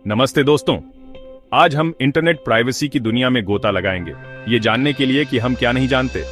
नमस्ते दोस्तों। आज हम इंटरनेट प्राइवेसी की दुनिया में गोता लगाएंगे, ये जानने के लिए कि हम क्या नहीं जानते।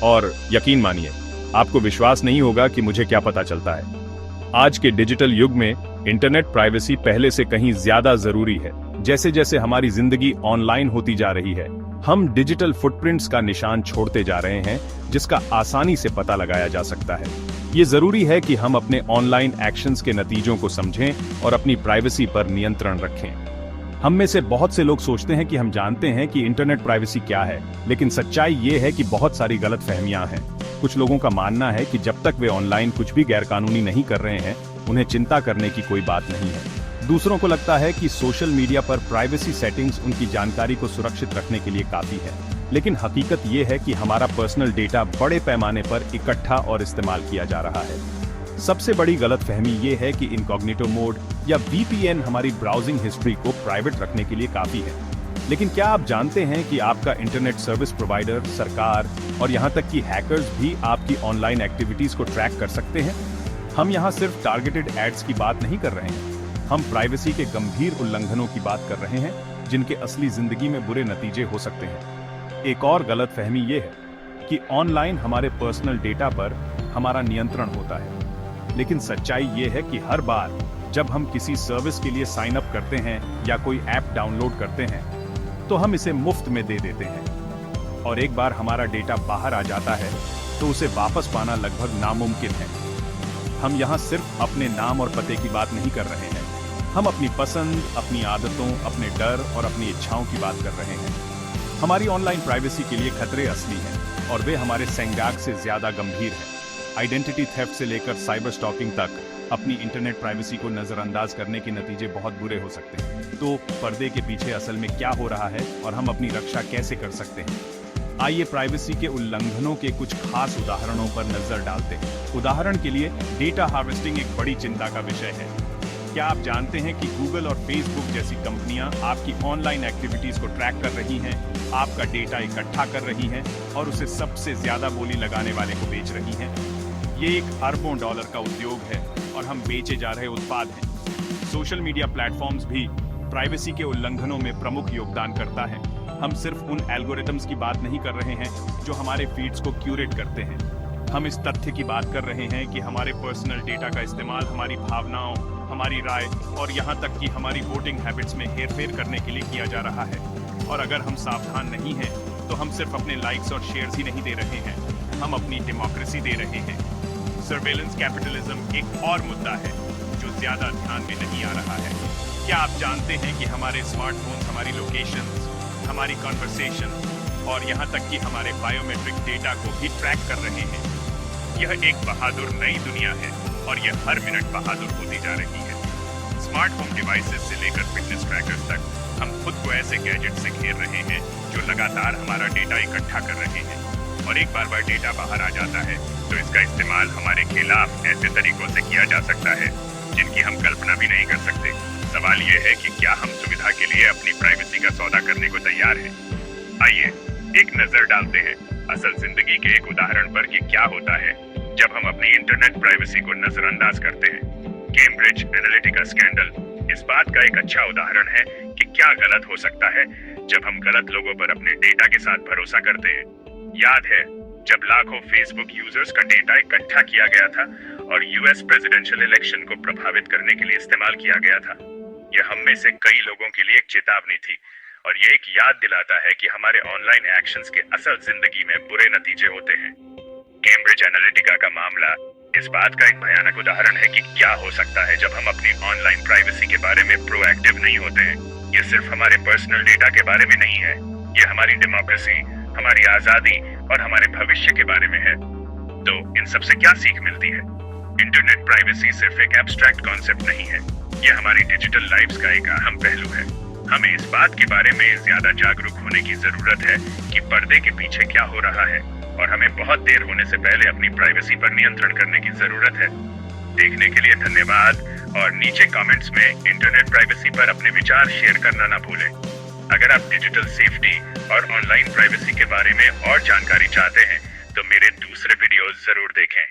और यकीन मानिए, आपको विश्वास नहीं होगा कि मुझे क्या पता चलता है। आज के डिजिटल युग में इंटरनेट प्राइवेसी पहले से कहीं ज्यादा जरूरी है। जैसे जैसे हमारी जिंदगी ऑनलाइन होती जा रही है, हम डिजिटल फुटप्रिंट्स का निशान छोड़ते जा रहे हैं, जिसका आसानी से पता लगाया जा सकता है। ये जरूरी है कि हम अपने ऑनलाइन एक्शंस के नतीजों को समझें और अपनी प्राइवेसी पर नियंत्रण रखें। हम में से बहुत से लोग सोचते हैं कि हम जानते हैं कि इंटरनेट प्राइवेसी क्या है, लेकिन सच्चाई ये है कि बहुत सारी गलतफहमियां हैं। कुछ लोगों का मानना है कि जब तक वे ऑनलाइन कुछ भी गैरकानूनी नहीं कर रहे हैं, उन्हें चिंता करने की कोई बात नहीं है। दूसरों को लगता है कि सोशल मीडिया पर प्राइवेसी सेटिंग्स उनकी जानकारी को सुरक्षित रखने के लिए काफी है, लेकिन हकीकत ये है कि हमारा पर्सनल डेटा बड़े पैमाने पर इकट्ठा और इस्तेमाल किया जा रहा है। सबसे बड़ी गलतफहमी ये है कि इनकॉग्निटो मोड या VPN हमारी ब्राउजिंग हिस्ट्री को प्राइवेट रखने के लिए काफी है। लेकिन क्या आप जानते हैं कि आपका इंटरनेट सर्विस प्रोवाइडर, सरकार और यहाँ तक कि हैकर्स भी आपकी ऑनलाइन एक्टिविटीज को ट्रैक कर सकते हैं? हम यहाँ सिर्फ टारगेटेड एड्स की बात नहीं कर रहे हैं, हम प्राइवेसी के गंभीर उल्लंघनों की बात कर रहे हैं, जिनके असली जिंदगी में बुरे नतीजे हो सकते हैं। एक और गलतफहमी ये है कि ऑनलाइन हमारे पर्सनल डेटा पर हमारा नियंत्रण होता है, लेकिन सच्चाई ये है कि हर बार जब हम किसी सर्विस के लिए साइन अप करते हैं या कोई ऐप डाउनलोड करते हैं, तो हम इसे मुफ्त में दे देते हैं, और एक बार हमारा डेटा बाहर आ जाता है तो उसे वापस पाना लगभग नामुमकिन है। हम यहाँ सिर्फ अपने नाम और पते की बात नहीं कर रहे हैं, हम अपनी पसंद, अपनी आदतों, अपने डर और अपनी इच्छाओं की बात कर रहे हैं। हमारी ऑनलाइन प्राइवेसी के लिए खतरे असली हैं, और वे हमारे सेंगाग से ज्यादा गंभीर हैं। आइडेंटिटी थेफ्ट से लेकर साइबर स्टॉकिंग तक अपनी इंटरनेट प्राइवेसी को नजरअंदाज करने के नतीजे बहुत बुरे हो सकते हैं। तो पर्दे के पीछे असल में क्या हो रहा है और हम अपनी रक्षा कैसे कर सकते हैं? आइए प्राइवेसी के उल्लंघनों के कुछ खास उदाहरणों पर नजर डालते हैं। उदाहरण के लिए, डेटा हार्वेस्टिंग एक बड़ी चिंता का विषय है। क्या आप जानते हैं कि गूगल और फेसबुक जैसी कंपनियां आपकी ऑनलाइन एक्टिविटीज को ट्रैक कर रही हैं, आपका डेटा इकट्ठा कर रही हैं और उसे सबसे ज्यादा बोली लगाने वाले को बेच रही हैं? ये एक अरबों डॉलर का उद्योग है और हम बेचे जा रहे उत्पाद हैं। सोशल मीडिया प्लेटफॉर्म्स भी प्राइवेसी के उल्लंघनों में प्रमुख योगदान करता है। हम सिर्फ उन एल्गोरिथम्स की बात नहीं कर रहे हैं जो हमारे फीड्स को क्यूरेट करते हैं, हम इस तथ्य की बात कर रहे हैं कि हमारे पर्सनल डेटा का इस्तेमाल हमारी भावनाओं, हमारी राय और यहाँ तक कि हमारी वोटिंग हैबिट्स में हेरफेर करने के लिए किया जा रहा है। और अगर हम सावधान नहीं हैं, तो हम सिर्फ अपने लाइक्स और शेयर्स ही नहीं दे रहे हैं, हम अपनी डेमोक्रेसी दे रहे हैं। सर्वेलेंस कैपिटलिज्म एक और मुद्दा है जो ज्यादा ध्यान में नहीं आ रहा है। क्या आप जानते हैं कि हमारे स्मार्टफोन्स हमारी लोकेशंस, हमारी कॉन्वर्सेशन और यहाँ तक कि हमारे बायोमेट्रिक डेटा को भी ट्रैक कर रहे हैं? यह एक बहादुर नई दुनिया है और यह हर मिनट बहादुर होती जा रही है। स्मार्ट होम डिवाइसेस से लेकर फिटनेस ट्रैकर्स तक हम खुद को ऐसे गैजेट से घेर रहे हैं जो लगातार हमारा डेटा इकट्ठा कर रहे हैं, और एक बार डेटा बाहर आ जाता है तो इसका इस्तेमाल हमारे खिलाफ ऐसे तरीकों से किया जा सकता है जिनकी हम कल्पना भी नहीं कर सकते। सवाल यह है कि क्या हम सुविधा के लिए अपनी प्राइवेसी का सौदा करने को तैयार हैं? आइए एक नजर डालते हैं असल जिंदगी के एक उदाहरण पर कि क्या होता है जब हम अपनी इंटरनेट प्राइवेसी को नजरअंदाज करते हैं। कैम्ब्रिज एनालिटिका स्कैंडल इस बात का एक अच्छा उदाहरण है कि क्या गलत हो सकता है जब हम गलत लोगों पर अपने डेटा के साथ भरोसा करते हैं। याद है जब लाखों फेसबुक यूजर्स का डेटा इकट्ठा किया गया था और यूएस प्रेसिडेंशियल इलेक्शन को प्रभावित करने के लिए इस्तेमाल किया गया था? यह हम में से कई लोगों के लिए एक चेतावनी थी, और ये एक याद दिलाता है कि हमारे ऑनलाइन एक्शंस के असल जिंदगी में बुरे नतीजे होते हैं। कैम्ब्रिज एनालिटिका का मामला इस बात का एक भयानक उदाहरण है कि क्या हो सकता है जब हम अपनी ऑनलाइन प्राइवेसी के बारे में प्रोएक्टिव नहीं होते हैं। ये सिर्फ हमारे पर्सनल डेटा के बारे में नहीं है, ये हमारी डेमोक्रेसी, हमारी आजादी और हमारे भविष्य के बारे में है। तो इन सब से क्या सीख मिलती है? इंटरनेट प्राइवेसी सिर्फ एक एब्स्ट्रैक्ट कॉन्सेप्ट नहीं है, यह हमारी डिजिटल लाइफ्स का एक अहम पहलू है। हमें इस बात के बारे में ज्यादा जागरूक होने की जरूरत है कि पर्दे के पीछे क्या हो रहा है, और हमें बहुत देर होने से पहले अपनी प्राइवेसी पर नियंत्रण करने की जरूरत है। देखने के लिए धन्यवाद, और नीचे कमेंट्स में इंटरनेट प्राइवेसी पर अपने विचार शेयर करना ना भूलें। अगर आप डिजिटल सेफ्टी और ऑनलाइन प्राइवेसी के बारे में और जानकारी चाहते हैं तो मेरे दूसरे वीडियोस जरूर देखें।